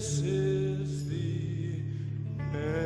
this is the end.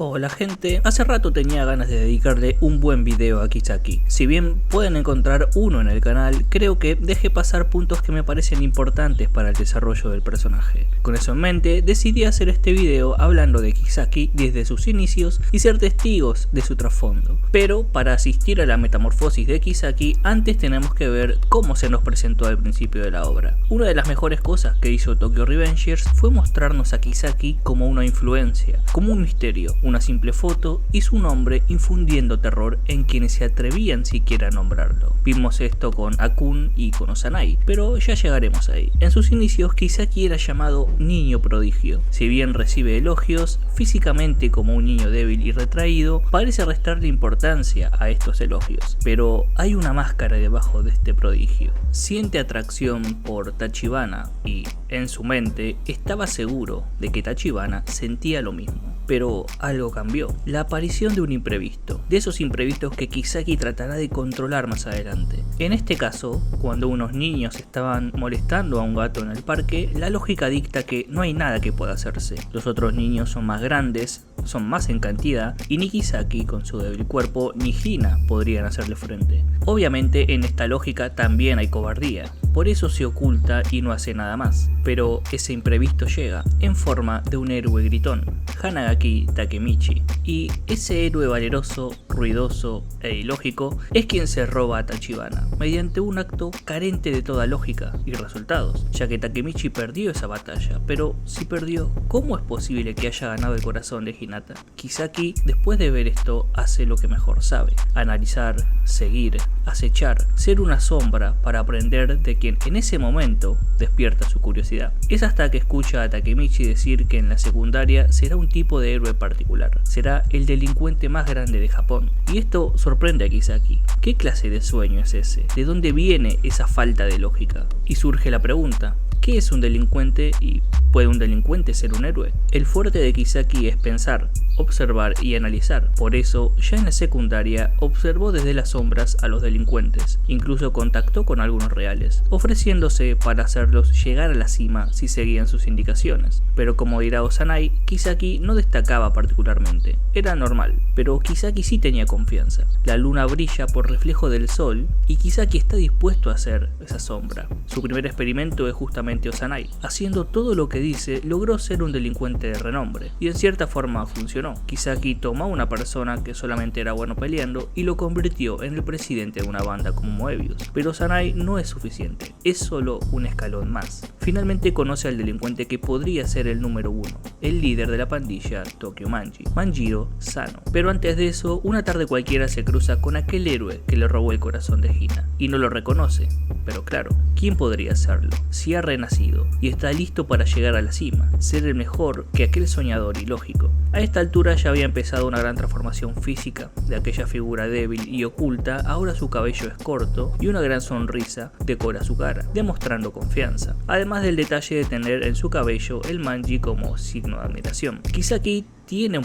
Hola gente, hace rato tenía ganas de dedicarle un buen video a Kisaki. Si bien pueden encontrar uno en el canal, creo que dejé pasar puntos que me parecen importantes para el desarrollo del personaje. Con eso en mente, decidí hacer este video hablando de Kisaki desde sus inicios y ser testigos de su trasfondo. Pero para asistir a la metamorfosis de Kisaki, antes tenemos que ver cómo se nos presentó al principio de la obra. Una de las mejores cosas que hizo Tokyo Revengers fue mostrarnos a Kisaki como una influencia, como un misterio, una simple foto y su nombre infundiendo terror en quienes se atrevían siquiera a nombrarlo. Vimos esto con Akun y con Ozanai, pero ya llegaremos ahí. En sus inicios Kisaki era llamado niño prodigio. Si bien recibe elogios, físicamente como un niño débil y retraído, parece restarle importancia a estos elogios. Pero hay una máscara debajo de este prodigio. Siente atracción por Tachibana y, en su mente, estaba seguro de que Tachibana sentía lo mismo. Pero algo cambió, la aparición de un imprevisto, de esos imprevistos que Kisaki tratará de controlar más adelante. En este caso, cuando unos niños estaban molestando a un gato en el parque, la lógica dicta que no hay nada que pueda hacerse. Los otros niños son más grandes, son más en cantidad, y ni Kisaki con su débil cuerpo ni Hina podrían hacerle frente. Obviamente en esta lógica también hay cobardía, por eso se oculta y no hace nada más. Pero ese imprevisto llega en forma de un héroe gritón, Hanagaki Takemichi, y ese héroe valeroso, ruidoso e ilógico es quien se roba a Tachibana, mediante un acto carente de toda lógica y resultados, ya que Takemichi perdió esa batalla, pero si perdió, ¿cómo es posible que haya ganado el corazón de Hinata? Kisaki, después de ver esto, hace lo que mejor sabe: analizar, seguir, acechar, ser una sombra para aprender de quien en ese momento despierta su curiosidad. Es hasta que escucha a Takemichi decir que en la secundaria será un tipo de héroe particular, será el delincuente más grande de Japón. Y esto sorprende a Kisaki. ¿Qué clase de sueño es ese? ¿De dónde viene esa falta de lógica? Y surge la pregunta: ¿qué es un delincuente y puede un delincuente ser un héroe? El fuerte de Kisaki es pensar, observar y analizar. Por eso, ya en la secundaria, observó desde las sombras a los delincuentes. Incluso contactó con algunos reales, ofreciéndose para hacerlos llegar a la cima si seguían sus indicaciones. Pero como dirá Ozanai, Kisaki no destacaba particularmente. Era normal, pero Kisaki sí tenía confianza. La luna brilla por reflejo del sol y Kisaki está dispuesto a hacer esa sombra. Su primer experimento es justamente Ozanai. Haciendo todo lo que dice, logró ser un delincuente de renombre, y en cierta forma funcionó. Kisaki tomó a una persona que solamente era bueno peleando y lo convirtió en el presidente de una banda como Moebius. Pero Ozanai no es suficiente, es solo un escalón más. Finalmente conoce al delincuente que podría ser el número uno, el líder de la pandilla Tokyo Manji, Manjiro Sano. Pero antes de eso, una tarde cualquiera se cruza con aquel héroe que le robó el corazón de Hina, y no lo reconoce. Pero claro, ¿quién podría hacerlo? Si ha renacido y está listo para llegar a la cima, ser el mejor que aquel soñador ilógico. A esta altura ya había empezado una gran transformación física. De aquella figura débil y oculta, ahora su cabello es corto y una gran sonrisa decora su cara, demostrando confianza. Además del detalle de tener en su cabello el manji como signo de admiración. Kisaki tiene un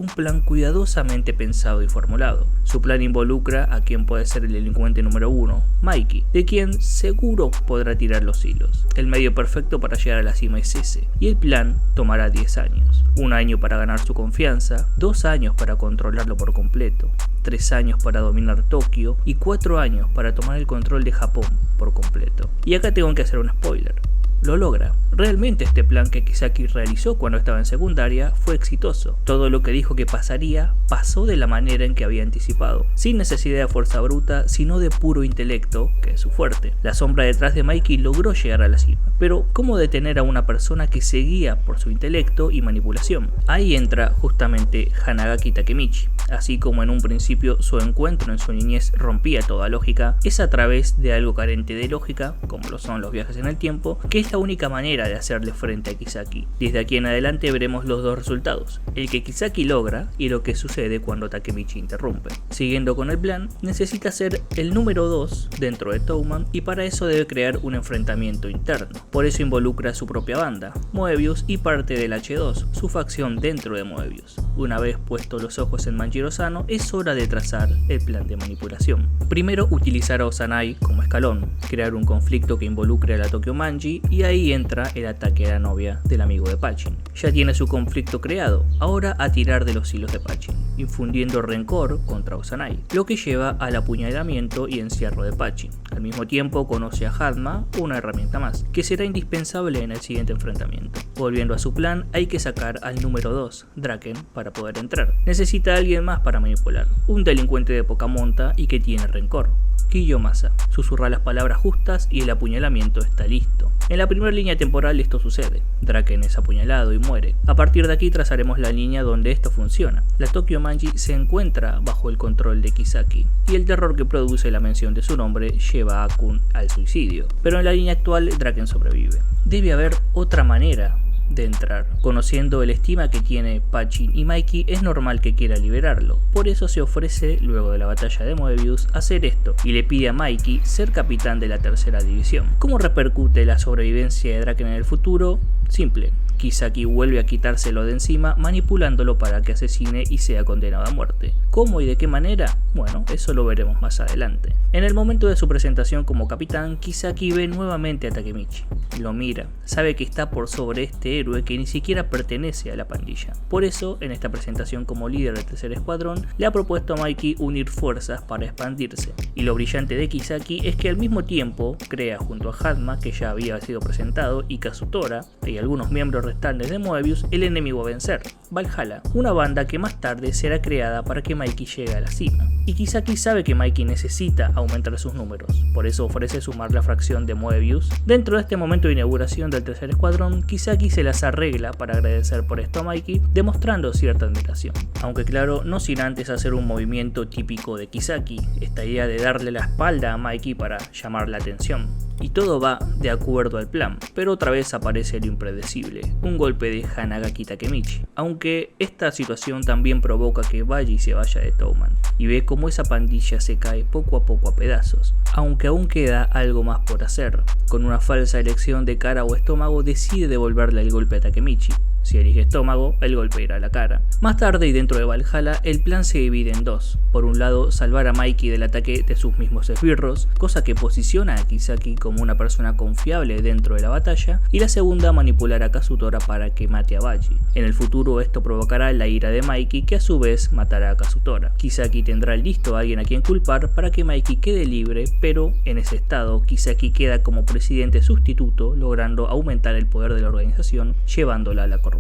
plan cuidadosamente pensado y formulado. Su plan involucra a quien puede ser el delincuente número uno, Mikey, de quien seguro podrá tirar los hilos. El medio perfecto para llegar a la cima es ese, y el plan tomará 10 años. 1 año para ganar su confianza, 2 años para controlarlo por completo, 3 años para dominar Tokio y 4 años para tomar el control de Japón por completo. Y acá tengo que hacer un spoiler. Lo logra. Realmente este plan que Kisaki realizó cuando estaba en secundaria fue exitoso. Todo lo que dijo que pasaría, pasó de la manera en que había anticipado, sin necesidad de fuerza bruta, sino de puro intelecto, que es su fuerte. La sombra detrás de Mikey logró llegar a la cima. Pero, ¿cómo detener a una persona que se guía por su intelecto y manipulación? Ahí entra justamente Hanagaki Takemichi. Así como en un principio su encuentro en su niñez rompía toda lógica, es a través de algo carente de lógica, como lo son los viajes en el tiempo, que es la única manera de hacerle frente a Kisaki. Desde aquí en adelante veremos los dos resultados, el que Kisaki logra y lo que sucede cuando Takemichi interrumpe. Siguiendo con el plan, necesita ser el número 2 dentro de Toman y para eso debe crear un enfrentamiento interno. Por eso involucra a su propia banda, Moebius, y parte del H2, su facción dentro de Moebius. Una vez puestos los ojos en Manjiro-Sano, es hora de trazar el plan de manipulación. Primero, utilizar a Osanai como escalón, crear un conflicto que involucre a la Tokyo Manji, y ahí entra el ataque a la novia del amigo de Pachin. Ya tiene su conflicto creado, ahora a tirar de los hilos de Pachin, infundiendo rencor contra Osanai, lo que lleva al apuñalamiento y encierro de Pachin. Al mismo tiempo conoce a Hanma, una herramienta más, que será indispensable en el siguiente enfrentamiento. Volviendo a su plan, hay que sacar al número 2, Draken, para poder entrar. Necesita a alguien más para manipular, un delincuente de poca monta y que tiene rencor. Kiyomasa susurra las palabras justas y el apuñalamiento está listo. En la primera línea temporal esto sucede, Draken es apuñalado y muere. A partir de aquí trazaremos la línea donde esto funciona. La Tokyo Manji se encuentra bajo el control de Kisaki, y el terror que produce la mención de su nombre lleva a Kun al suicidio. Pero en la línea actual Draken sobrevive. Debe haber otra manera de entrar. Conociendo el estima que tiene Pachin y Mikey, es normal que quiera liberarlo. Por eso se ofrece, luego de la batalla de Moebius, hacer esto y le pide a Mikey ser capitán de la tercera división. ¿Cómo repercute la sobrevivencia de Draken en el futuro? Simple. Kisaki vuelve a quitárselo de encima manipulándolo para que asesine y sea condenado a muerte. ¿Cómo y de qué manera? Bueno, eso lo veremos más adelante. En el momento de su presentación como capitán, Kisaki ve nuevamente a Takemichi. Lo mira, sabe que está por sobre este héroe que ni siquiera pertenece a la pandilla. Por eso, en esta presentación como líder del tercer escuadrón, le ha propuesto a Mikey unir fuerzas para expandirse. Y lo brillante de Kisaki es que al mismo tiempo crea junto a Hanma, que ya había sido presentado, y Kazutora, y algunos miembros restantes de Moebius, el enemigo a vencer, Valhalla, una banda que más tarde será creada para que Mikey llegue a la cima. Y Kisaki sabe que Mikey necesita aumentar sus números, por eso ofrece sumar la fracción de Moebius. Dentro de este momento de inauguración del tercer escuadrón, Kisaki se las arregla para agradecer por esto a Mikey, demostrando cierta admiración. Aunque claro, no sin antes hacer un movimiento típico de Kisaki, esta idea de darle la espalda a Mikey para llamar la atención. Y todo va de acuerdo al plan, pero otra vez aparece lo impredecible, un golpe de Hanagaki Takemichi, aunque esta situación también provoca que Baji se vaya de Touman, y ve cómo esa pandilla se cae poco a poco a pedazos, aunque aún queda algo más por hacer. Con una falsa elección de cara o estómago decide devolverle el golpe a Takemichi. Si elige estómago, el golpe irá a la cara. Más tarde y dentro de Valhalla, el plan se divide en dos. Por un lado, salvar a Mikey del ataque de sus mismos esbirros, cosa que posiciona a Kisaki como una persona confiable dentro de la batalla, y la segunda, manipular a Kazutora para que mate a Baji. En el futuro esto provocará la ira de Mikey, que a su vez matará a Kazutora. Kisaki tendrá listo a alguien a quien culpar para que Mikey quede libre, pero en ese estado, Kisaki queda como presidente sustituto, logrando aumentar el poder de la organización, llevándola a la corrupción.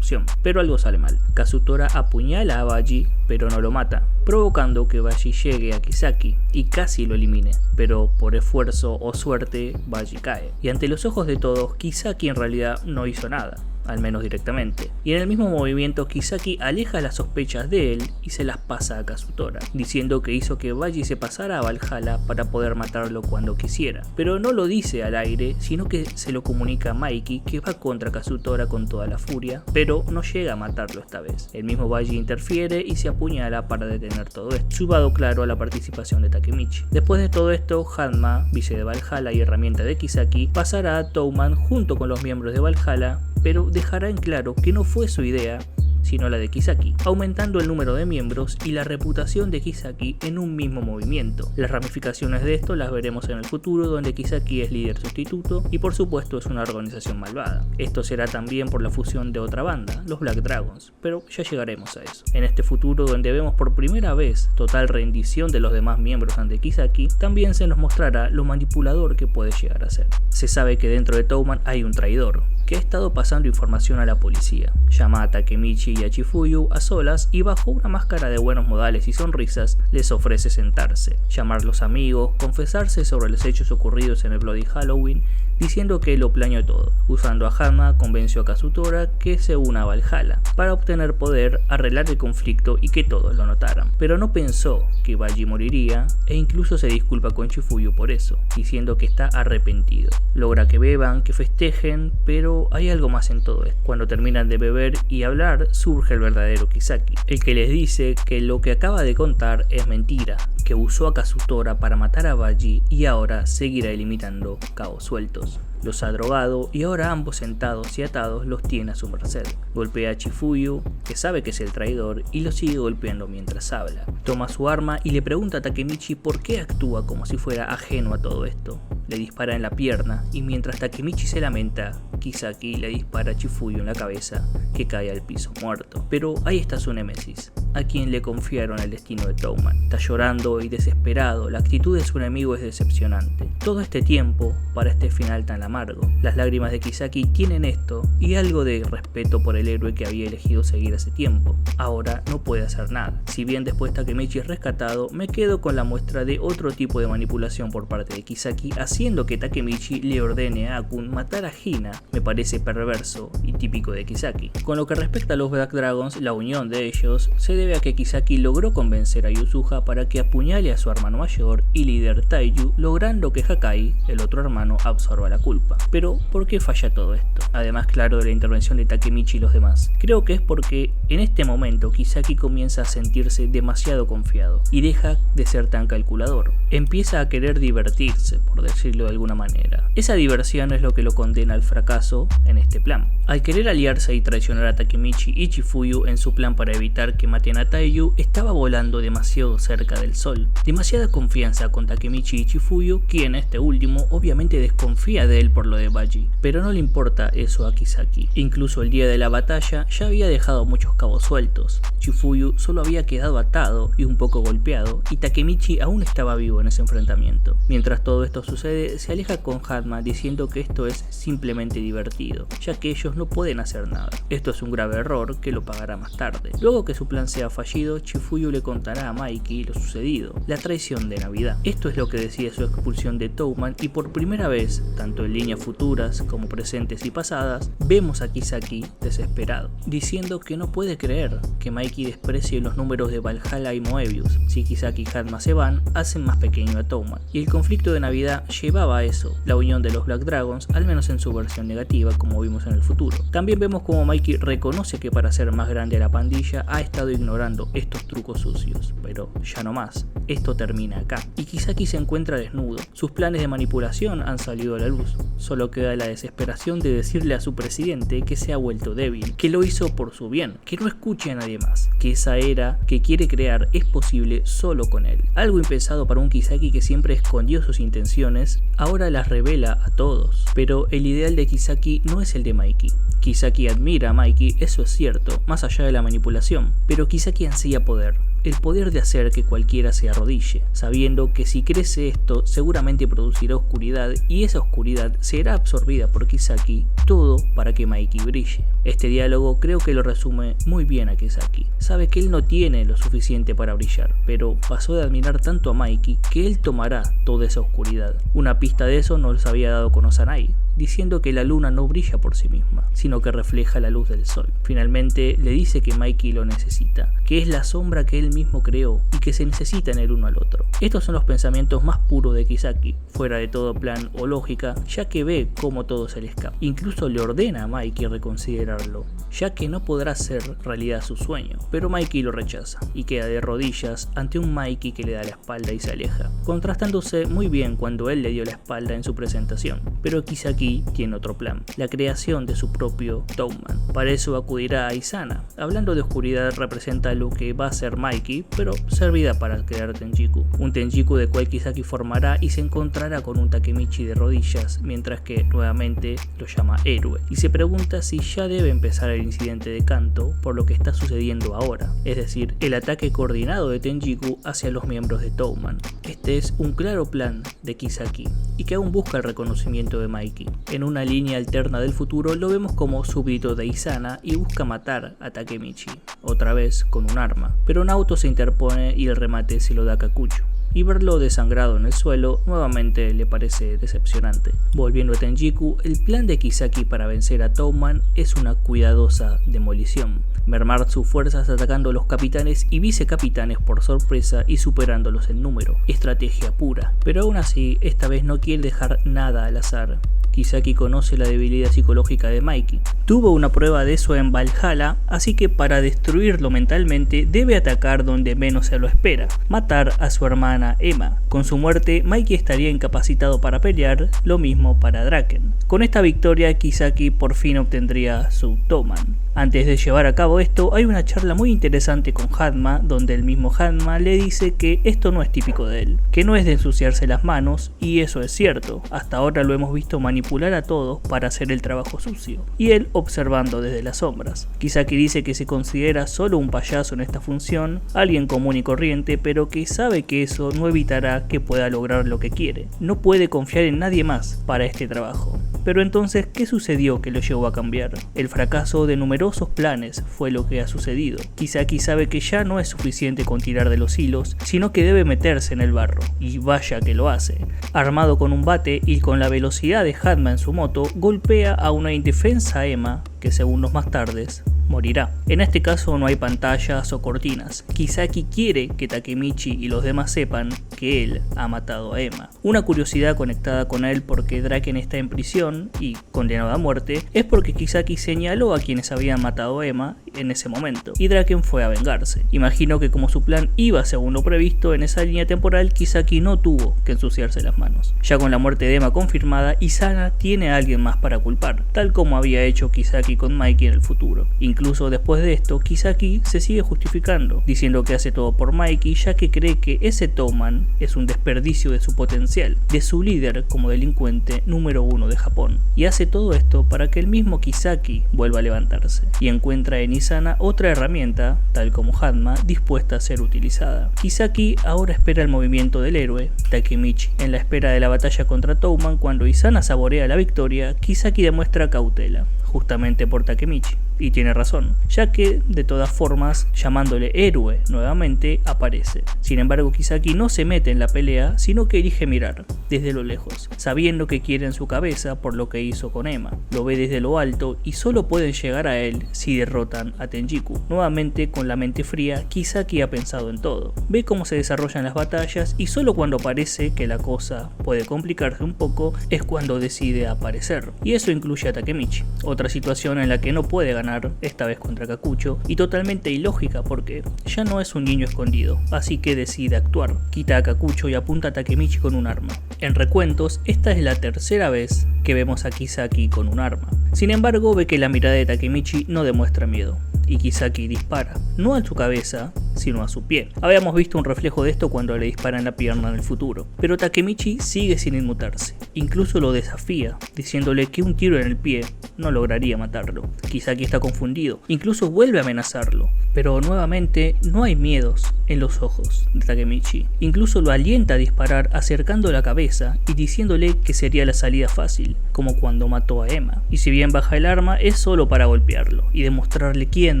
Pero algo sale mal. Kazutora apuñala a Baji, pero no lo mata, provocando que Baji llegue a Kisaki y casi lo elimine, pero por esfuerzo o suerte Baji cae. Y ante los ojos de todos, Kisaki en realidad no hizo nada, al menos directamente, y en el mismo movimiento Kisaki aleja las sospechas de él y se las pasa a Kazutora, diciendo que hizo que Baji se pasara a Valhalla para poder matarlo cuando quisiera, pero no lo dice al aire, sino que se lo comunica a Mikey, que va contra Kazutora con toda la furia, pero no llega a matarlo esta vez. El mismo Baji interfiere y se apuñala para detener todo esto, sumado claro a la participación de Takemichi. Después de todo esto, Hanma, vice de Valhalla y herramienta de Kisaki, pasará a Touman junto con los miembros de Valhalla, pero dejará en claro que no fue su idea, sino la de Kisaki, aumentando el número de miembros y la reputación de Kisaki en un mismo movimiento. Las ramificaciones de esto las veremos en el futuro, donde Kisaki es líder sustituto y por supuesto es una organización malvada. Esto será también por la fusión de otra banda, los Black Dragons, pero ya llegaremos a eso. En este futuro, donde vemos por primera vez total rendición de los demás miembros ante Kisaki, también se nos mostrará lo manipulador que puede llegar a ser. Se sabe que dentro de Touman hay un traidor, que ha estado pasando información a la policía. Llama a Takemichi y a Chifuyu a solas y bajo una máscara de buenos modales y sonrisas les ofrece sentarse, llamarlos amigos, confesarse sobre los hechos ocurridos en el Bloody Halloween, diciendo que lo planeó todo. Usando a Hanma, convenció a Kazutora que se una a Valhalla para obtener poder, arreglar el conflicto y que todos lo notaran. Pero no pensó que Baji moriría e incluso se disculpa con Chifuyu por eso, diciendo que está arrepentido. Logra que beban, que festejen, pero hay algo más en todo esto. Cuando terminan de beber y hablar, surge el verdadero Kisaki, el que les dice que lo que acaba de contar es mentira, que usó a Kazutora para matar a Baji y ahora seguirá eliminando cabos sueltos. los ha drogado y ahora ambos sentados y atados los tiene a su merced. Golpea a Chifuyu, que sabe que es el traidor, y lo sigue golpeando mientras habla. Toma su arma y le pregunta a Takemichi por qué actúa como si fuera ajeno a todo esto. Le dispara en la pierna y mientras Takemichi se lamenta, Kisaki le dispara a Chifuyu en la cabeza, que cae al piso muerto. Pero ahí está su némesis, a quien le confiaron el destino de Toman. Está llorando y desesperado, la actitud de su enemigo es decepcionante. Todo este tiempo para este final tan amargo. Las lágrimas de Kisaki tienen esto y algo de respeto por el héroe que había elegido seguir hace tiempo. Ahora no puede hacer nada. Si bien después Takemichi es rescatado, me quedo con la muestra de otro tipo de manipulación por parte de Kisaki, haciendo que Takemichi le ordene a Akun matar a Hina. Me parece perverso y típico de Kisaki. Con lo que respecta a los Black Dragons, la unión de ellos se debe a que Kisaki logró convencer a Yusuha para que apuñale a su hermano mayor y líder Taiju, logrando que Hakai, el otro hermano, absorba la culpa. Pero, ¿por qué falla todo esto? Además, claro, de la intervención de Takemichi y los demás. Creo que es porque en este momento Kisaki comienza a sentirse demasiado confiado y deja de ser tan calculador. Empieza a querer divertirse, por decirlo de alguna manera. Esa diversión es lo que lo condena al fracaso en este plan. Al querer aliarse y traicionar a Takemichi y Chifuyu en su plan para evitar que maten a Taiju, estaba volando demasiado cerca del sol. Demasiada confianza con Takemichi y Chifuyu, quien este último obviamente desconfía de él por lo de Baji, pero no le importa eso a Kisaki. Incluso el día de la batalla ya había dejado muchos cabos sueltos. Chifuyu solo había quedado atado y un poco golpeado, y Takemichi aún estaba vivo en ese enfrentamiento. Mientras todo esto sucede, se aleja con Hanma diciendo que esto es simplemente divertido, ya que ellos no pueden hacer nada. Esto es un grave error que lo pagará más tarde. Luego que su plan sea fallido, Chifuyu le contará a Mikey lo sucedido, la traición de Navidad. Esto es lo que decide su expulsión de Toman, y por primera vez, tanto en líneas futuras como presentes y pasadas, vemos a Kisaki desesperado, diciendo que no puede creer que Mikey desprecie los números de Valhalla y Moebius. Si Kisaki y Hanma se van, hacen más pequeño a Toman. Y el conflicto de Navidad llevaba a eso, la unión de los Black Dragons, al menos en su versión negativa, como vimos en el futuro. También vemos como Mikey reconoce que para hacer más grande a la pandilla ha estado ignorando estos trucos sucios, pero ya no más. Esto termina acá. Y Kisaki se encuentra desnudo. Sus planes de manipulación han salido a la luz. Solo queda la desesperación de decirle a su presidente que se ha vuelto débil, que lo hizo por su bien, que no escuche a nadie más, que esa era que quiere crear es posible solo con él. Algo impensado para un Kisaki que siempre escondió sus intenciones, ahora las revela a todos. Pero el ideal de Kisaki no es el de Mikey. Kisaki admira a Mikey, eso es cierto, más allá de la manipulación, pero Kisaki ansía poder. El poder de hacer que cualquiera se arrodille, sabiendo que si crece esto seguramente producirá oscuridad y esa oscuridad será absorbida por Kisaki, todo para que Mikey brille. Este diálogo creo que lo resume muy bien a Kisaki. Sabe que él no tiene lo suficiente para brillar, pero pasó de admirar tanto a Mikey que él tomará toda esa oscuridad. Una pista de eso nos había dado con Ozanai, diciendo que la luna no brilla por sí misma, sino que refleja la luz del sol. Finalmente le dice que Mikey lo necesita, que es la sombra que él mismo creó y que se necesitan el uno al otro. Estos son los pensamientos más puros de Kisaki, fuera de todo plan o lógica, ya que ve cómo todo se le escapa. Incluso le ordena a Mikey reconsiderarlo, ya que no podrá ser realidad su sueño, pero Mikey lo rechaza y queda de rodillas ante un Mikey que le da la espalda y se aleja, contrastándose muy bien cuando él le dio la espalda en su presentación. Pero Kisaki tiene otro plan, la creación de su propio Toman. Para eso acudirá a Izana. Hablando de oscuridad, representa lo que va a ser Mikey, pero servirá para crear Tenjiku. Un Tenjiku de cual Kisaki formará y se encontrará con un Takemichi de rodillas, mientras que nuevamente lo llama héroe. Y se pregunta si ya debe empezar el incidente de Kanto por lo que está sucediendo ahora, es decir, el ataque coordinado de Tenjiku hacia los miembros de Toman. Este es un claro plan de Kisaki, y que aún busca el reconocimiento de Mikey. En una línea alterna del futuro lo vemos como súbdito de Izana y busca matar a Takemichi, otra vez con un arma, pero Naoto se interpone y el remate se lo da a Kakucho. Y verlo desangrado en el suelo nuevamente le parece decepcionante. Volviendo a Tenjiku, el plan de Kisaki para vencer a Toman es una cuidadosa demolición. mermar sus fuerzas atacando a los capitanes y vicecapitanes por sorpresa y superándolos en número. Estrategia pura. Pero aún así, esta vez no quiere dejar nada al azar. Kisaki conoce la debilidad psicológica de Mikey. Tuvo una prueba de eso en Valhalla, así que para destruirlo mentalmente debe atacar donde menos se lo espera, matar a su hermana Emma. Con su muerte, Mikey estaría incapacitado para pelear, lo mismo para Draken. Con esta victoria, Kisaki por fin obtendría su Toman. Antes de llevar a cabo esto, hay una charla muy interesante con Hanma, donde el mismo Hanma le dice que esto no es típico de él, que no es de ensuciarse las manos, y eso es cierto, hasta ahora lo hemos visto manipular a todos para hacer el trabajo sucio, y él observando desde las sombras. Kisaki dice que se considera solo un payaso en esta función, alguien común y corriente, pero que sabe que eso no evitará que pueda lograr lo que quiere. No puede confiar en nadie más para este trabajo. Pero entonces, ¿qué sucedió que lo llevó a cambiar? El fracaso de numerosos planes fue lo que ha sucedido. Kisaki sabe que ya no es suficiente con tirar de los hilos, sino que debe meterse en el barro, y vaya que lo hace. Armado con un bate y con la velocidad de Hanma en su moto, golpea a una indefensa Emma, que segundos más tarde morirá. En este caso no hay pantallas o cortinas. Kisaki quiere que Takemichi y los demás sepan que él ha matado a Emma. Una curiosidad conectada con él porque Draken está en prisión y condenado a muerte es porque Kisaki señaló a quienes habían matado a Emma en ese momento y Draken fue a vengarse. Imagino que como su plan iba según lo previsto en esa línea temporal, Kisaki no tuvo que ensuciarse las manos. Ya con la muerte de Emma confirmada, Izana tiene a alguien más para culpar, tal como había hecho Kisaki con Mikey en el futuro. Incluso después de esto, Kisaki se sigue justificando, diciendo que hace todo por Mikey ya que cree que ese Toman es un desperdicio de su potencial, de su líder como delincuente número 1 de Japón. Y hace todo esto para que el mismo Kisaki vuelva a levantarse, y encuentra en Izana otra herramienta, tal como Hanma, dispuesta a ser utilizada. Kisaki ahora espera el movimiento del héroe, Takemichi. En la espera de la batalla contra Toman, cuando Izana saborea la victoria, Kisaki demuestra cautela, justamente por Takemichi. Y tiene razón, ya que de todas formas, llamándole héroe nuevamente, aparece. Sin embargo, Kisaki no se mete en la pelea, sino que elige mirar, desde lo lejos, sabiendo que quiere en su cabeza por lo que hizo con Emma. Lo ve desde lo alto y solo pueden llegar a él si derrotan a Tenjiku. Nuevamente, con la mente fría, Kisaki ha pensado en todo. Ve cómo se desarrollan las batallas y solo cuando parece que la cosa puede complicarse un poco, es cuando decide aparecer. Y eso incluye a Takemichi. Otra situación en la que no puede ganar, esta vez contra Kakucho, y totalmente ilógica porque ya no es un niño escondido, así que decide actuar. Quita a Kakucho y apunta a Takemichi con un arma. En recuentos, esta es la tercera vez que vemos a Kisaki con un arma. Sin embargo, ve que la mirada de Takemichi no demuestra miedo, y Kisaki dispara, no a su cabeza, sino a su pie. Habíamos visto un reflejo de esto cuando le dispara en la pierna en el futuro, pero Takemichi sigue sin inmutarse, incluso lo desafía, diciéndole que un tiro en el pie no lograría matarlo. Kisaki está confundido, incluso vuelve a amenazarlo, pero nuevamente no hay miedos en los ojos de Takemichi. Incluso lo alienta a disparar acercando la cabeza y diciéndole que sería la salida fácil, como cuando mató a Emma. Y si bien baja el arma, es solo para golpearlo y demostrarle quién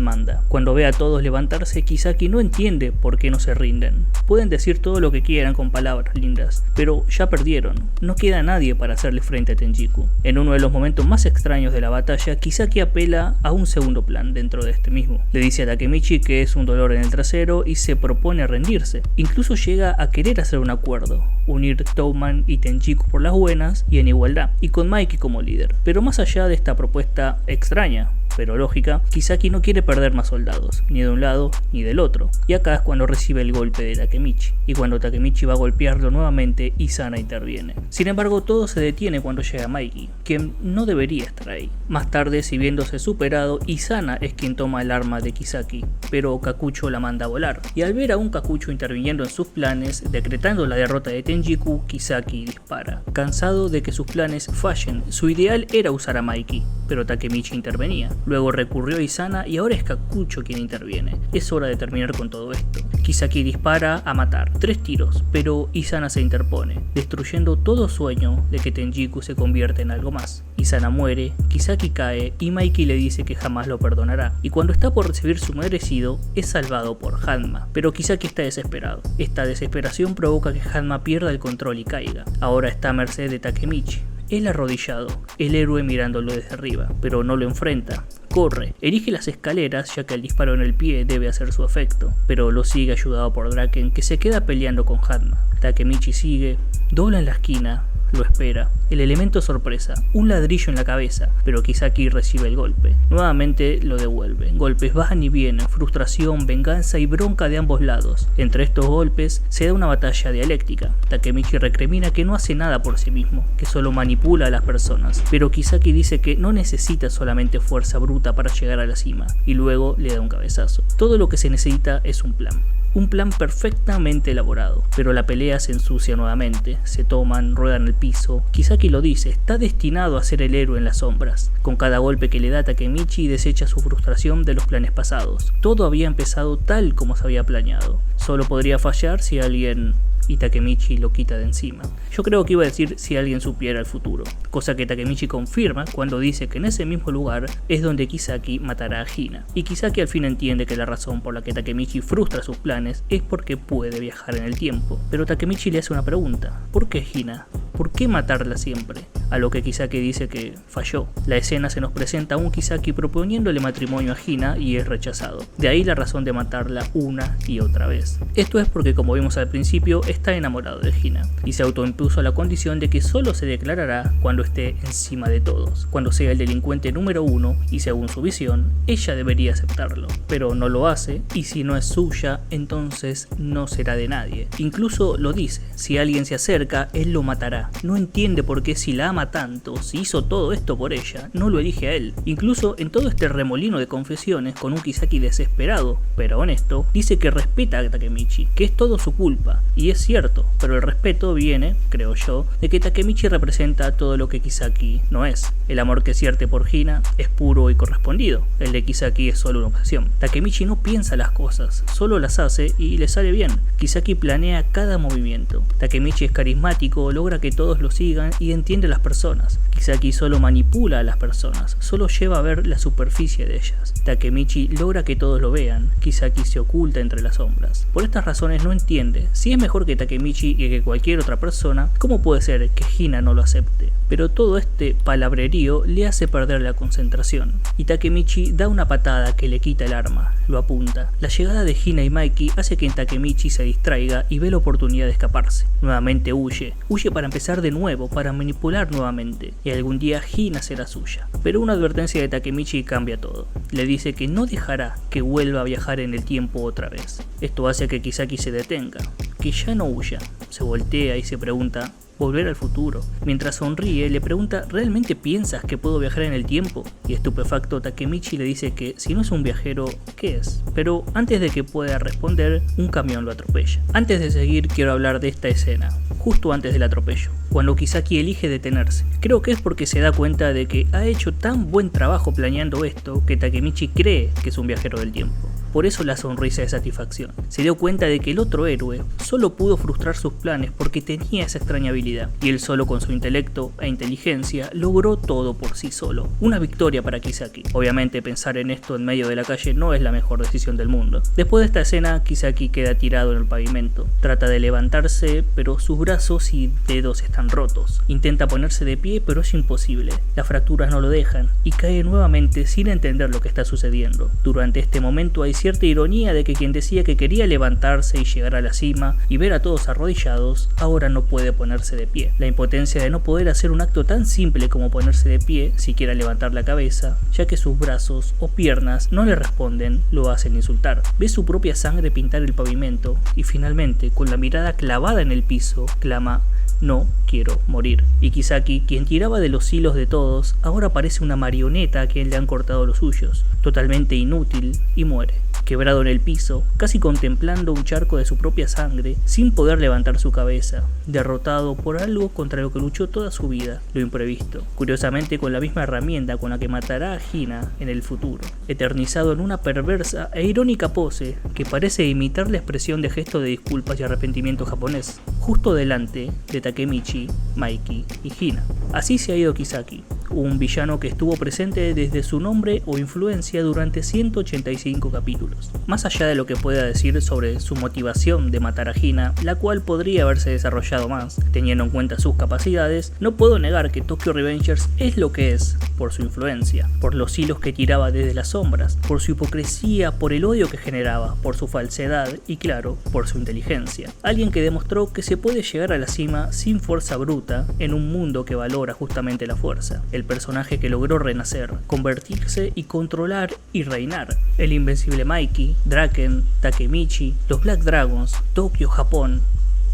manda. Cuando ve a todos levantarse, Kisaki no entiende por qué no se rinden. Pueden decir todo lo que quieran con palabras lindas, pero ya perdieron. No queda nadie para hacerle frente a Tenjiku. En uno de los momentos más extraños de la batalla, Kisaki apela a un segundo plan dentro de este mismo. Le dice a Takemichi que es un dolor en el trasero y se propone rendirse. Incluso llega a querer hacer un acuerdo, unir Toman y Tenjiku por las buenas y en igualdad, y con Mikey como líder. Pero más allá de esta propuesta extraña, pero lógica, Kisaki no quiere perder más soldados, ni de un lado ni del otro. Y acá es cuando recibe el golpe de Takemichi, y cuando Takemichi va a golpearlo nuevamente, Izana interviene. Sin embargo, todo se detiene cuando llega Mikey, quien no debería estar ahí. Más tarde, si viéndose superado, Izana es quien toma el arma de Kisaki, pero Kakucho la manda a volar. Y al ver a un Kakucho interviniendo en sus planes, decretando la derrota de Tenjiku, Kisaki dispara. Cansado de que sus planes fallen, su ideal era usar a Mikey, pero Takemichi intervenía. Luego recurrió a Izana y ahora es Kakucho quien interviene. Es hora de terminar con todo esto. Kisaki dispara a matar, 3 tiros, pero Izana se interpone, destruyendo todo sueño de que Tenjiku se convierta en algo más. Izana muere, Kisaki cae y Mikey le dice que jamás lo perdonará. Y cuando está por recibir su merecido, es salvado por Hanma. Pero Kisaki está desesperado. Esta desesperación provoca que Hanma pierda el control y caiga. Ahora está a merced de Takemichi. Él arrodillado, el héroe mirándolo desde arriba, pero no lo enfrenta. Corre, elige las escaleras ya que el disparo en el pie debe hacer su efecto, pero lo sigue ayudado por Draken, que se queda peleando con Hanma. Takemichi sigue, dobla en la esquina, lo espera. El elemento sorpresa, un ladrillo en la cabeza, pero Kisaki recibe el golpe. Nuevamente lo devuelve. Golpes van y vienen, frustración, venganza y bronca de ambos lados. Entre estos golpes se da una batalla dialéctica. Takemichi recrimina que no hace nada por sí mismo, que solo manipula a las personas, pero Kisaki dice que no necesita solamente fuerza bruta para llegar a la cima, y luego le da un cabezazo. Todo lo que se necesita es un plan. Un plan perfectamente elaborado, pero la pelea se ensucia nuevamente, se toman, ruedan el piso. Kisaki lo dice, está destinado a ser el héroe en las sombras. Con cada golpe que le da Takemichi desecha su frustración de los planes pasados. Todo había empezado tal como se había planeado. Solo podría fallar si alguien... y Takemichi lo quita de encima. Yo creo que iba a decir si alguien supiera el futuro, cosa que Takemichi confirma cuando dice que en ese mismo lugar es donde Kisaki matará a Hina. Y Kisaki al fin entiende que la razón por la que Takemichi frustra sus planes es porque puede viajar en el tiempo. Pero Takemichi le hace una pregunta, ¿por qué Hina? ¿Por qué matarla siempre? A lo que Kisaki dice que falló. La escena se nos presenta a un Kisaki proponiéndole matrimonio a Hina y es rechazado. De ahí la razón de matarla una y otra vez. Esto es porque, como vimos al principio, está enamorado de Hina y se autoimpuso la condición de que solo se declarará cuando esté encima de todos, cuando sea el delincuente número 1 y según su visión, ella debería aceptarlo, pero no lo hace y si no es suya, entonces no será de nadie. Incluso lo dice, si alguien se acerca, él lo matará. No entiende por qué si la ama tanto, si hizo todo esto por ella, no lo elige a él. Incluso en todo este remolino de confesiones con un Kisaki desesperado, pero honesto, dice que respeta a Takemichi, que es todo su culpa, y es cierto, pero el respeto viene, creo yo, de que Takemichi representa todo lo que Kisaki no es. El amor que siente por Hina es puro y correspondido, el de Kisaki es solo una obsesión. Takemichi no piensa las cosas, solo las hace y le sale bien. Kisaki planea cada movimiento. Takemichi es carismático, logra que todos lo sigan y entiende a las personas. Kisaki solo manipula a las personas, solo lleva a ver la superficie de ellas. Takemichi logra que todos lo vean, Kisaki se oculta entre las sombras. Por estas razones no entiende, si es mejor que Takemichi y que cualquier otra persona, ¿cómo puede ser que Hina no lo acepte? Pero todo este palabrerío le hace perder la concentración, y Takemichi da una patada que le quita el arma, lo apunta. La llegada de Hina y Maiki hace que Takemichi se distraiga y ve la oportunidad de escaparse. Nuevamente huye para empezar de nuevo, para manipular nuevamente, y algún día Hina será suya. Pero una advertencia de Takemichi cambia todo. Le dice que no dejará que vuelva a viajar en el tiempo otra vez. Esto hace que Kisaki se detenga, que ya no huya. Se voltea y se pregunta, ¿volver al futuro? Mientras sonríe, le pregunta, ¿realmente piensas que puedo viajar en el tiempo? Y estupefacto, Takemichi le dice que si no es un viajero, ¿qué es? Pero antes de que pueda responder, un camión lo atropella. Antes de seguir, quiero hablar de esta escena, justo antes del atropello, cuando Kisaki elige detenerse. Creo que es porque se da cuenta de que ha hecho tan buen trabajo planeando esto que Takemichi cree que es un viajero del tiempo. Por eso la sonrisa de satisfacción. Se dio cuenta de que el otro héroe solo pudo frustrar sus planes porque tenía esa extraña habilidad, y él solo con su intelecto e inteligencia logró todo por sí solo. Una victoria para Kisaki. Obviamente pensar en esto en medio de la calle no es la mejor decisión del mundo. Después de esta escena, Kisaki queda tirado en el pavimento. Trata de levantarse, pero sus brazos y dedos están rotos. Intenta ponerse de pie, pero es imposible. Las fracturas no lo dejan, y cae nuevamente sin entender lo que está sucediendo. Durante este momento hay cierta ironía de que quien decía que quería levantarse y llegar a la cima y ver a todos arrodillados, ahora no puede ponerse de pie. La impotencia de no poder hacer un acto tan simple como ponerse de pie, siquiera levantar la cabeza, ya que sus brazos o piernas no le responden, lo hacen insultar. Ve su propia sangre pintar el pavimento y finalmente, con la mirada clavada en el piso, clama, no quiero morir. Y Kisaki, quien tiraba de los hilos de todos, ahora parece una marioneta a quien le han cortado los suyos, totalmente inútil, y muere. Quebrado en el piso, casi contemplando un charco de su propia sangre, sin poder levantar su cabeza, derrotado por algo contra lo que luchó toda su vida, lo imprevisto, curiosamente con la misma herramienta con la que matará a Hina en el futuro, eternizado en una perversa e irónica pose que parece imitar la expresión de gesto de disculpas y arrepentimiento japonés, justo delante de Takemichi, Maiki y Hina. Así se ha ido Kisaki, un villano que estuvo presente desde su nombre o influencia durante 185 capítulos. Más allá de lo que pueda decir sobre su motivación de matar a Hina, la cual podría haberse desarrollado más, teniendo en cuenta sus capacidades, no puedo negar que Tokyo Revengers es lo que es por su influencia, por los hilos que tiraba desde las sombras, por su hipocresía, por el odio que generaba, por su falsedad y claro, por su inteligencia. Alguien que demostró que se puede llegar a la cima sin fuerza bruta en un mundo que valora justamente la fuerza. El personaje que logró renacer, convertirse y controlar y reinar. El invencible Mikey, Draken, Takemichi, los Black Dragons, Tokio, Japón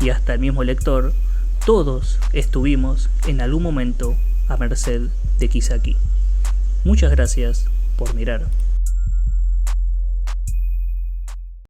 y hasta el mismo lector, todos estuvimos en algún momento a merced de Kisaki. Muchas gracias por mirar.